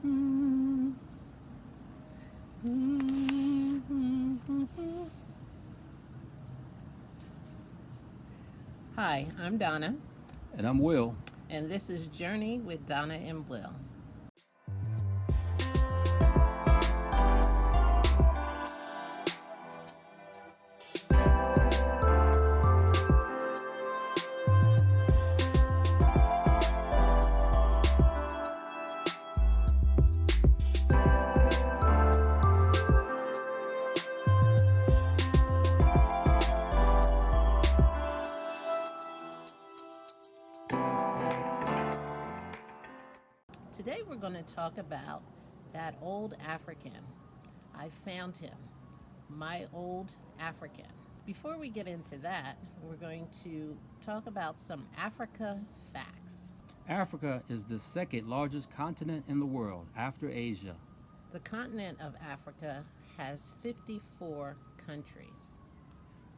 Mm, mm, mm, mm, mm. Hi, I'm Donna, And I'm Will. and this is Journey with Donna and Will. Today we're going to talk about that old African. I found him, my old African. Before we get into that, we're going to talk about some Africa facts. Africa is the second largest continent in the world after Asia. The continent of Africa has 54 countries.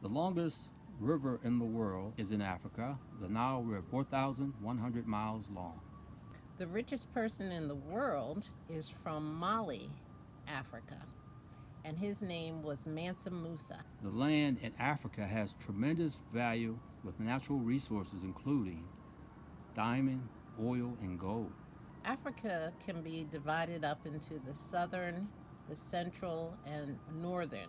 The longest river in the world is in Africa, the Nile River, 4,100 miles long. The richest person in the world is from Mali, Africa, and his name was Mansa Musa. The land in Africa has tremendous value with natural resources including diamond, oil, and gold. Africa can be divided up into the southern, the central, and northern.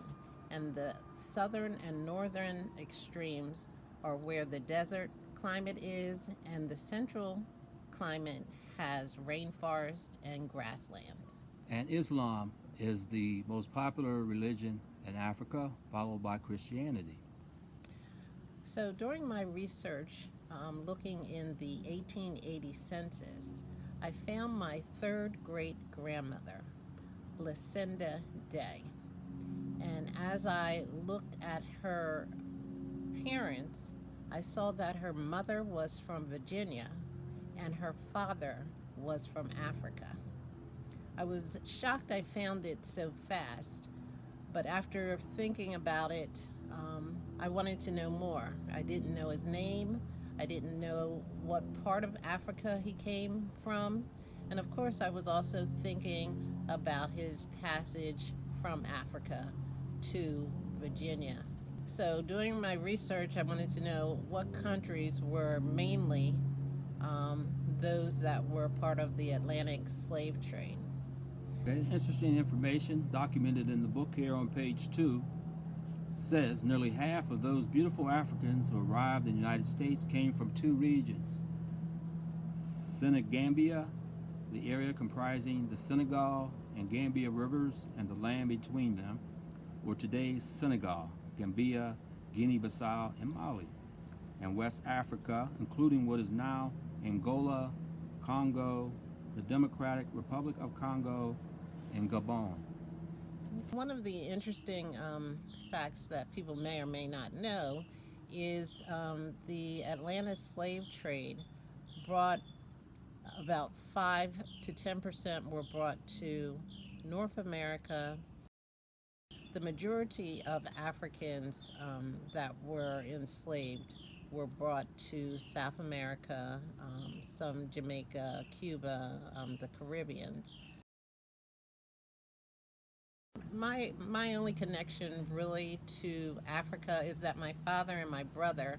And the southern and northern extremes are where the desert climate is, and the central climate has rainforest and grassland. And Islam is the most popular religion in Africa, followed by Christianity. So during my research, looking in the 1880 census, I found my third great grandmother, Lucinda Day. And as I looked at her parents, I saw that her mother was from Virginia and her father was from Africa. I was shocked I found it so fast, but after thinking about it, I wanted to know more. I didn't know his name. I didn't know what part of Africa he came from. And of course, I was also thinking about his passage from Africa to Virginia. So, doing my research, I wanted to know what countries were mainly those that were part of the Atlantic slave trade. Okay, interesting information documented in the book here on page 2 says nearly half of those beautiful Africans who arrived in the United States came from two regions: Senegambia, the area comprising the Senegal and Gambia rivers and the land between them, or today's Senegal, Gambia, Guinea-Bissau, and Mali, and West Africa, including what is now Angola, Congo, the Democratic Republic of Congo, and Gabon. One of the interesting facts that people may or may not know is the Atlanta slave trade brought about 5 to 10% were brought to North America. The majority of Africans that were enslaved were brought to South America, some Jamaica, Cuba, the Caribbean. My only connection really to Africa is that my father and my brother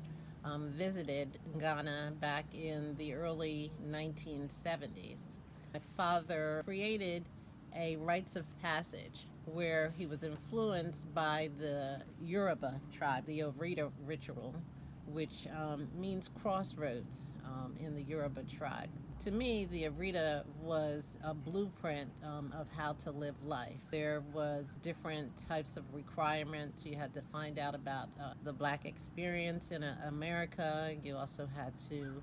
visited Ghana back in the early 1970s. My father created a Rites of Passage where he was influenced by the Yoruba tribe, the Orita ritual, which means crossroads in the Yoruba tribe. To me, the Orita was a blueprint of how to live life. There was different types of requirements. You had to find out about the Black experience in America. You also had to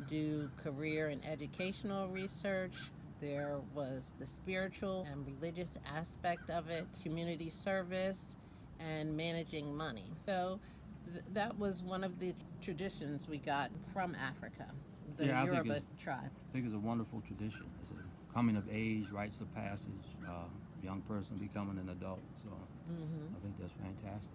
do career and educational research. There was the spiritual and religious aspect of it, community service, and managing money. So that was one of the traditions we got from Africa, the Yoruba tribe. I think it's a wonderful tradition. It's a coming of age, rites of passage, young person becoming an adult. So I think that's fantastic.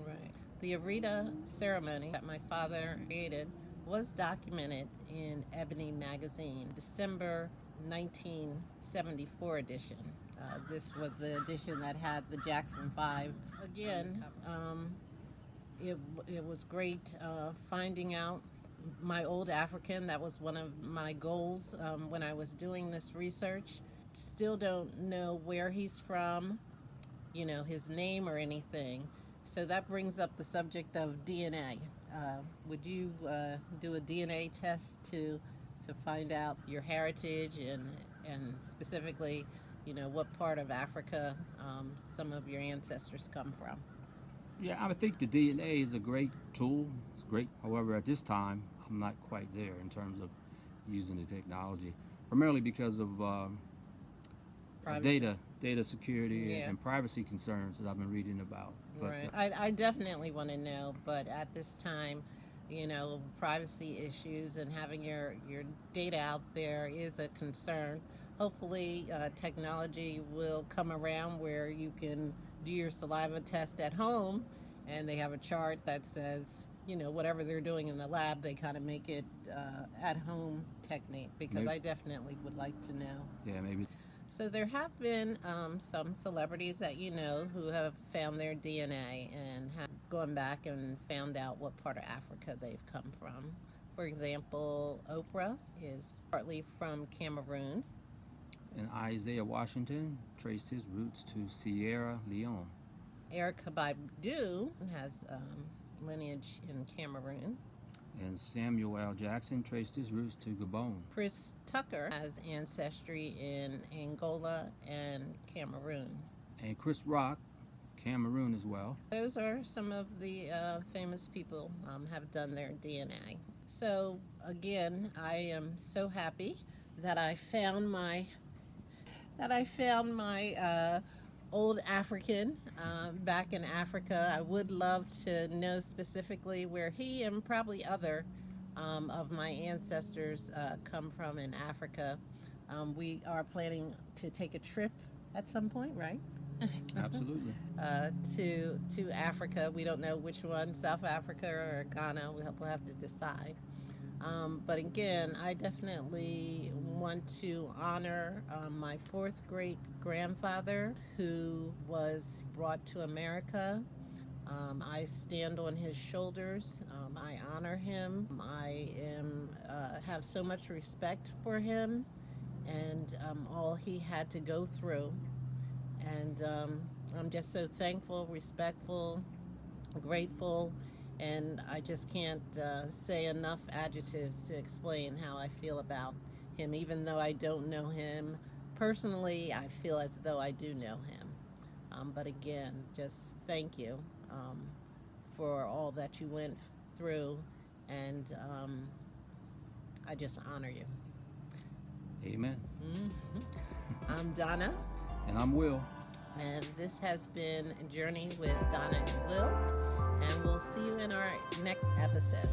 Right. The Orita ceremony that my father created was documented in Ebony magazine, December 1974 edition. This was the edition that had the Jackson 5. Again, it was great finding out my old African. That was one of my goals when I was doing this research. Still don't know where he's from, his name or anything. So that brings up the subject of DNA. Would you do a DNA test to find out your heritage and specifically, what part of Africa some of your ancestors come from? Yeah, I think the DNA is a great tool. It's great. However, at this time, I'm not quite there in terms of using the technology, primarily because of data security and privacy concerns that I've been reading about. But, right. I definitely want to know, but at this time, privacy issues and having your data out there is a concern. Hopefully, technology will come around where you can do your saliva test at home, and they have a chart that says, whatever they're doing in the lab, they kind of make it at-home technique, because I definitely would like to know. Yeah, maybe. So there have been some celebrities that who have found their DNA and have gone back and found out what part of Africa they've come from. For example, Oprah is partly from Cameroon. And Isaiah Washington traced his roots to Sierra Leone. Erykah Badu has lineage in Cameroon. And Samuel L. Jackson traced his roots to Gabon. Chris Tucker has ancestry in Angola and Cameroon. And Chris Rock, Cameroon as well. Those are some of the famous people have done their DNA. So again, I am so happy that I found my old African back in Africa. I would love to know specifically where he and probably other of my ancestors come from in Africa. We are planning to take a trip at some point, right? Absolutely. To Africa. We don't know which one, South Africa or Ghana. We'll have to decide. But again, I definitely want to honor my fourth great grandfather who was brought to America. I stand on his shoulders. I honor him. I have so much respect for him and all he had to go through. And I'm just so thankful, respectful, grateful. And I just can't say enough adjectives to explain how I feel about him. Even though I don't know him personally, I feel as though I do know him. But again, just thank you for all that you went through, and I just honor you. Amen. Mm-hmm. I'm Donna. And I'm Will. And this has been Journey with Donna and Will. And we'll see you in our next episode.